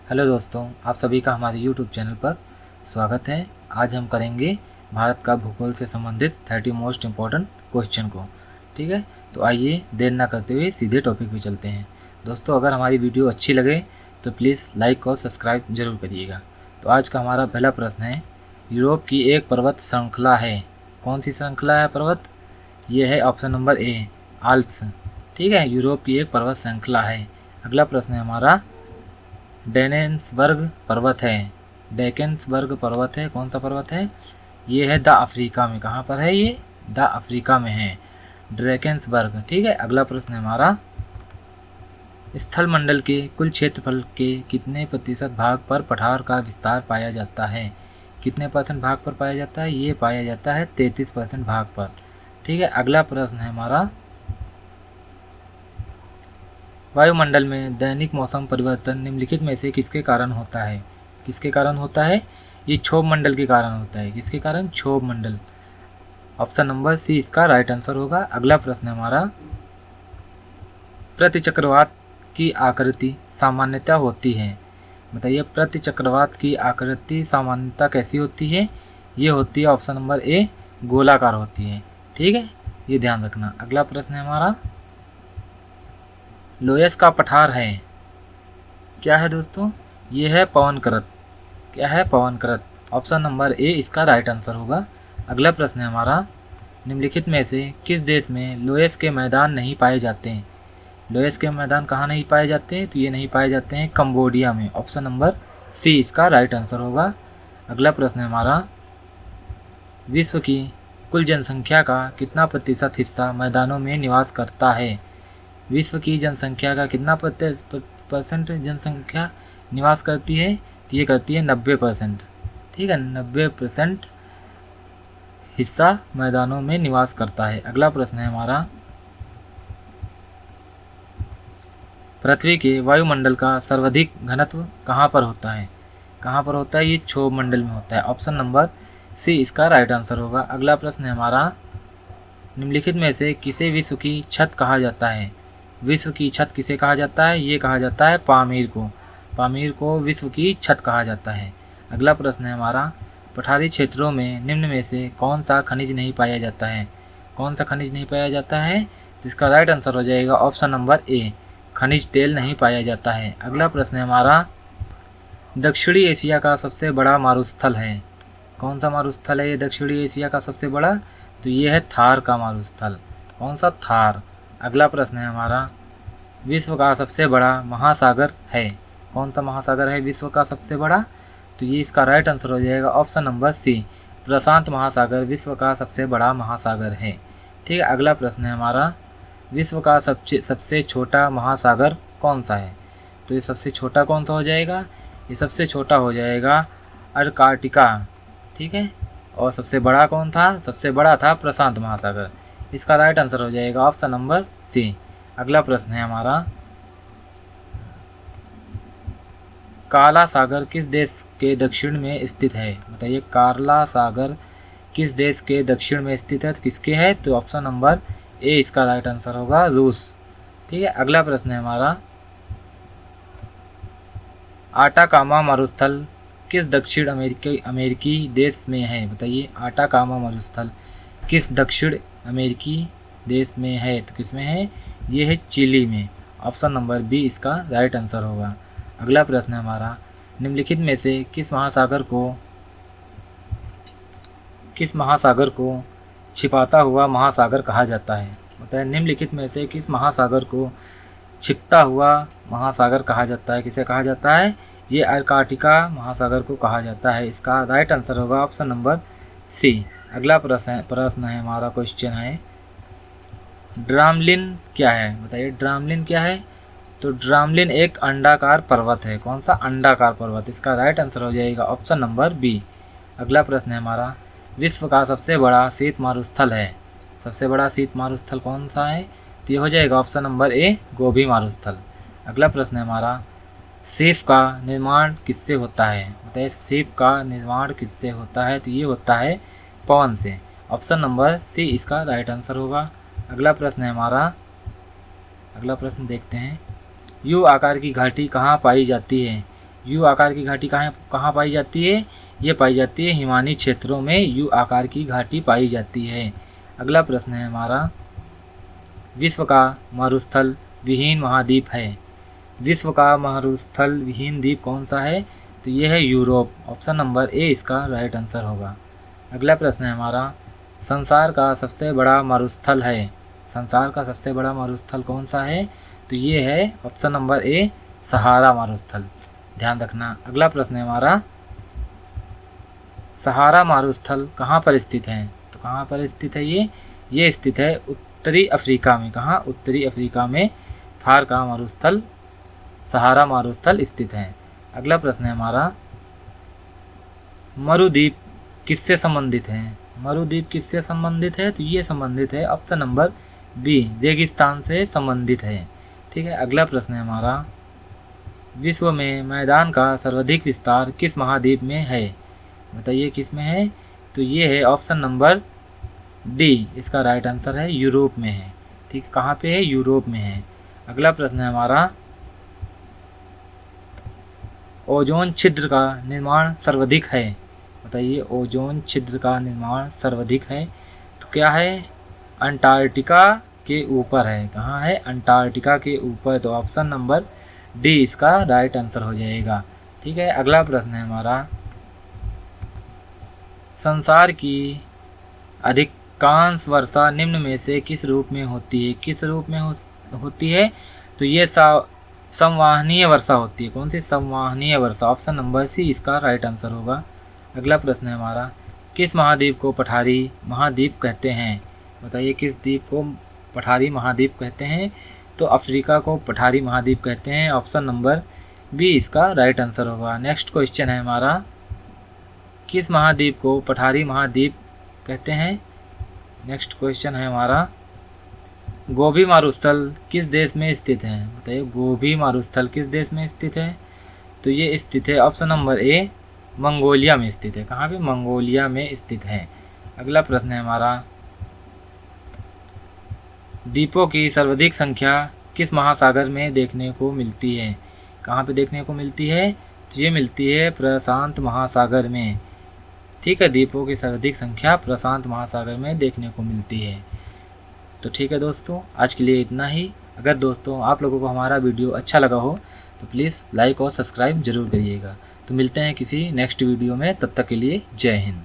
Hello दोस्तों, आप सभी का हमारे YouTube चैनल पर स्वागत है। आज हम करेंगे भारत का भूगोल से संबंधित 30 मोस्ट इम्पॉर्टेंट क्वेश्चन को। ठीक है, तो आइए देर ना करते हुए सीधे टॉपिक पे चलते हैं। दोस्तों, अगर हमारी वीडियो अच्छी लगे तो प्लीज़ लाइक और सब्सक्राइब जरूर करिएगा। तो आज का हमारा पहला प्रश्न है, यूरोप की एक पर्वत श्रृंखला है। कौन सी श्रृंखला है पर्वत? ये है ऑप्शन नंबर ए, आल्प्स। ठीक है, यूरोप की एक पर्वत श्रृंखला है। अगला प्रश्न है हमारा, डेनेन्सबर्ग पर्वत है। डेकेन्सबर्ग पर्वत है, कौन सा पर्वत है? ये है द अफ्रीका में। कहाँ पर है ये? द अफ्रीका में है, ड्रेकेन्सबर्ग। ठीक है, अगला प्रश्न है हमारा, स्थल मंडल के कुल क्षेत्रफल के कितने प्रतिशत भाग पर पठार का विस्तार पाया जाता है? कितने परसेंट भाग पर पाया जाता है? ये पाया जाता है 33% भाग पर। ठीक है, अगला प्रश्न है हमारा, वायुमंडल में दैनिक मौसम परिवर्तन निम्नलिखित में से किसके कारण होता है? किसके कारण होता है? ये क्षोभ मंडल के कारण होता है। किसके कारण? क्षोभ मंडल। ऑप्शन नंबर सी इसका राइट आंसर होगा। अगला प्रश्न हमारा, प्रतिचक्रवात की आकृति सामान्यतः होती है। बताइए, प्रतिचक्रवात की आकृति सामान्यतः कैसी होती है? ये होती है ऑप्शन नंबर ए, गोलाकार होती है। ठीक है, ये ध्यान रखना। अगला प्रश्न है हमारा, लोयस का पठार है, क्या है दोस्तों? ये है पवनकृत। क्या है? पवनकृत। ऑप्शन नंबर ए इसका राइट आंसर होगा। अगला प्रश्न है हमारा, निम्नलिखित में से किस देश में लोयस के मैदान नहीं पाए जाते हैं? लोयस के मैदान कहाँ नहीं पाए जाते हैं? तो ये नहीं पाए जाते हैं कंबोडिया में। ऑप्शन नंबर सी इसका राइट आंसर होगा। अगला प्रश्न है हमारा, विश्व की कुल जनसंख्या का कितना प्रतिशत हिस्सा मैदानों में निवास करता है? विश्व की जनसंख्या का कितना परसेंट जनसंख्या निवास करती है? तो ये करती है 90%। ठीक है, 90% हिस्सा मैदानों में निवास करता है। अगला प्रश्न है हमारा, पृथ्वी के वायुमंडल का सर्वाधिक घनत्व कहाँ पर होता है? कहाँ पर होता है? ये क्षोभ मंडल में होता है। ऑप्शन नंबर सी इसका राइट आंसर होगा। अगला प्रश्न है हमारा, निम्नलिखित में से किसे विश्व की छत कहा जाता है? विश्व की छत किसे कहा जाता है? ये कहा जाता है पामीर को। पामीर को विश्व की छत कहा जाता है। अगला प्रश्न है हमारा, पठारी क्षेत्रों में निम्न में से कौन सा खनिज नहीं पाया जाता है? कौन सा खनिज नहीं पाया जाता है? तो इसका राइट आंसर हो जाएगा ऑप्शन नंबर ए, खनिज तेल नहीं पाया जाता है। अगला प्रश्न है हमारा, दक्षिणी एशिया का सबसे बड़ा मारुस्थल है। कौन सा मारुस्थल है ये दक्षिणी एशिया का सबसे बड़ा? तो ये है थार का मारुस्थल। कौन सा? थार। अगला प्रश्न है हमारा, विश्व का सबसे बड़ा महासागर है। कौन सा महासागर है विश्व का सबसे बड़ा? तो ये इसका राइट आंसर हो जाएगा ऑप्शन नंबर सी, प्रशांत महासागर विश्व का सबसे बड़ा महासागर है। ठीक है, अगला प्रश्न है हमारा, विश्व का सबसे छोटा महासागर कौन सा है? तो ये सबसे छोटा कौन सा हो जाएगा? ये सबसे छोटा हो जाएगा अंटार्कटिका। ठीक है, और सबसे बड़ा कौन था? सबसे बड़ा था प्रशांत महासागर। इसका राइट आंसर हो जाएगा ऑप्शन नंबर सी। अगला प्रश्न है हमारा, काला सागर किस देश के दक्षिण में स्थित है? बताइए, काला सागर किस देश के दक्षिण में स्थित है? तो किसके है? तो ऑप्शन नंबर ए इसका राइट आंसर होगा, रूस। ठीक है, अगला प्रश्न है हमारा, आटाकामा मरुस्थल किस दक्षिण अमेरिकी देश में है? बताइए, आटाकामा मरुस्थल किस दक्षिण अमेरिकी देश में है? तो किस में है? ये है चिली में। ऑप्शन नंबर बी इसका राइट आंसर होगा। अगला प्रश्न है हमारा, निम्नलिखित में से किस महासागर को छिपाता हुआ महासागर कहा जाता है? बताइए, निम्नलिखित में से किस महासागर को छिपता हुआ महासागर कहा जाता है? किसे कहा जाता है? ये अंटार्कटिका महासागर को कहा जाता है। इसका राइट आंसर होगा ऑप्शन नंबर सी। अगला प्रश्न है हमारा, क्वेश्चन है, ड्रामलिन क्या है? बताइए, ड्रामलिन क्या है? तो ड्रामलिन एक अंडाकार पर्वत है। कौन सा? अंडाकार पर्वत। इसका राइट आंसर हो जाएगा ऑप्शन नंबर बी। अगला प्रश्न है हमारा, विश्व का सबसे बड़ा शीत मारुस्थल है। सबसे बड़ा शीत मारुस्थल कौन सा है? तो ये हो जाएगा ऑप्शन नंबर ए, गोबी मारुस्थल। अगला प्रश्न है हमारा, सेफ का निर्माण किससे होता है? बताइए, सेफ का निर्माण किससे होता है? तो ये होता है पवन से। ऑप्शन नंबर सी इसका राइट आंसर होगा। अगला प्रश्न है हमारा, अगला प्रश्न देखते हैं, यू आकार की घाटी कहाँ पाई जाती है? यू आकार की घाटी कहाँ पाई जाती है? ये पाई जाती है हिमानी क्षेत्रों में यू आकार की घाटी पाई जाती है। अगला प्रश्न है हमारा, विश्व का मरुस्थल विहीन महाद्वीप है। विश्व का मरुस्थल विहीन द्वीप कौन सा है? तो ये है यूरोप। ऑप्शन नंबर ए इसका राइट आंसर होगा। अगला प्रश्न है हमारा, संसार का सबसे बड़ा मरुस्थल है। संसार का सबसे बड़ा मरुस्थल कौन सा है? तो ये है ऑप्शन नंबर ए सहारा मरुस्थल, ध्यान रखना। अगला प्रश्न है हमारा, सहारा मरुस्थल कहाँ पर स्थित है? तो कहाँ पर स्थित है ये स्थित है उत्तरी अफ्रीका में। कहाँ? उत्तरी अफ्रीका में थार का मरुस्थल, सहारा मरुस्थल स्थित है। अगला प्रश्न है हमारा, मरुद्वीप किससे संबंधित है? मरुद्वीप किससे संबंधित है? तो ये संबंधित है ऑप्शन नंबर बी रेगिस्तान से संबंधित है। ठीक है। अगला प्रश्न है हमारा, विश्व में मैदान का सर्वाधिक विस्तार किस महाद्वीप में है? बताइए किस में है? तो ये है ऑप्शन नंबर डी इसका राइट आंसर है, यूरोप में है। ठीक है, कहाँ पे है? यूरोप में है। अगला प्रश्न है हमारा, ओजोन छिद्र का निर्माण सर्वाधिक है। बताइए ओजोन छिद्र का निर्माण सर्वाधिक है तो क्या है? अंटार्कटिका के ऊपर है। कहाँ है? अंटार्कटिका के ऊपर। तो ऑप्शन नंबर डी इसका राइट आंसर हो जाएगा। ठीक है। अगला प्रश्न है हमारा, संसार की अधिकांश वर्षा निम्न में से किस रूप में होती है? किस रूप में होती है? तो ये संवहनीय वर्षा होती है। कौन सी? संवहनीय वर्षा। ऑप्शन नंबर सी इसका राइट आंसर होगा। अगला प्रश्न है हमारा, किस महाद्वीप को पठारी महाद्वीप कहते हैं? बताइए किस द्वीप को पठारी महाद्वीप कहते हैं? तो अफ्रीका को पठारी महाद्वीप कहते हैं। ऑप्शन नंबर बी इसका राइट आंसर होगा। नेक्स्ट क्वेश्चन है हमारा, किस महाद्वीप को पठारी महाद्वीप कहते हैं? नेक्स्ट क्वेश्चन है हमारा, गोबी मरुस्थल किस देश में स्थित है? बताइए गोबी मरुस्थल किस देश में स्थित है? तो ये स्थित है ऑप्शन नंबर ए मंगोलिया में स्थित है। कहाँ पे? मंगोलिया में स्थित है। अगला प्रश्न है हमारा, द्वीपों की सर्वाधिक संख्या किस महासागर में देखने को मिलती है? कहाँ पे देखने को मिलती है? तो ये मिलती है प्रशांत महासागर में। ठीक है, द्वीपों की सर्वाधिक संख्या प्रशांत महासागर में देखने को मिलती है। तो ठीक है दोस्तों, आज के लिए इतना ही। अगर दोस्तों आप लोगों को हमारा वीडियो अच्छा लगा हो तो प्लीज़ लाइक और सब्सक्राइब जरूर करिएगा। तो मिलते हैं किसी नेक्स्ट वीडियो में, तब तक के लिए जय हिंद।